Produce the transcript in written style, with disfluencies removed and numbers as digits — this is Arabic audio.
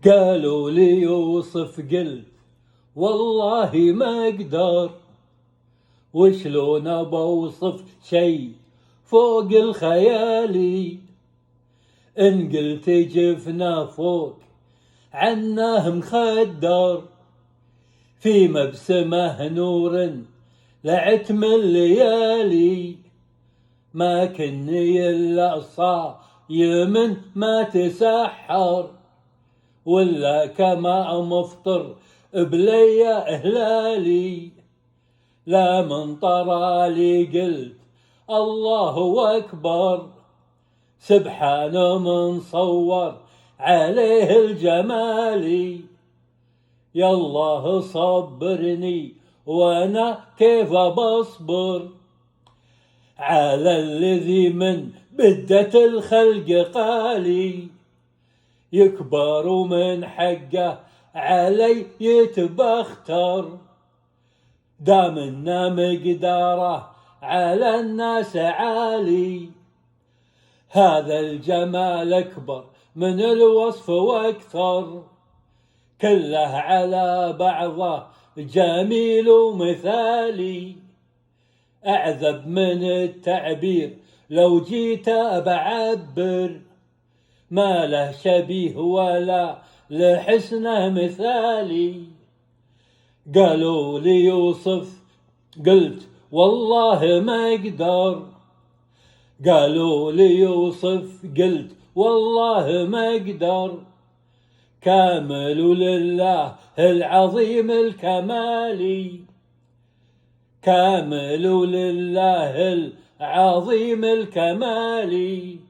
قالوا لي يوصف قلت والله ما اقدر، وشلون بوصف شي فوق الخيالي. ان قلت جفنا فوق عنه مخدر، في مبسمه نور لعتم الليالي. ما كني الا صايم ما تسحر، ولا كما مفطر بلي اهلالي. لا من طرالي قلت الله اكبر، سبحانه من صور عليه الجمالي. يا الله صبرني وانا كيف بصبر على الذي من بدة الخلق قالي. يكبر من حقه علي يتبختر، دامنا مقداره على الناس عالي. هذا الجمال أكبر من الوصف وأكثر، كله على بعضه جميل ومثالي. أعذب من التعبير لو جيت بعبر، ما له شبيه ولا لحسنه مثالي. قالوا لي يوصف قلت والله ما اقدر، قالوا لي يوصف قلت والله ما اقدر. كامل لله العظيم الكمالي، كامل لله العظيم الكمالي.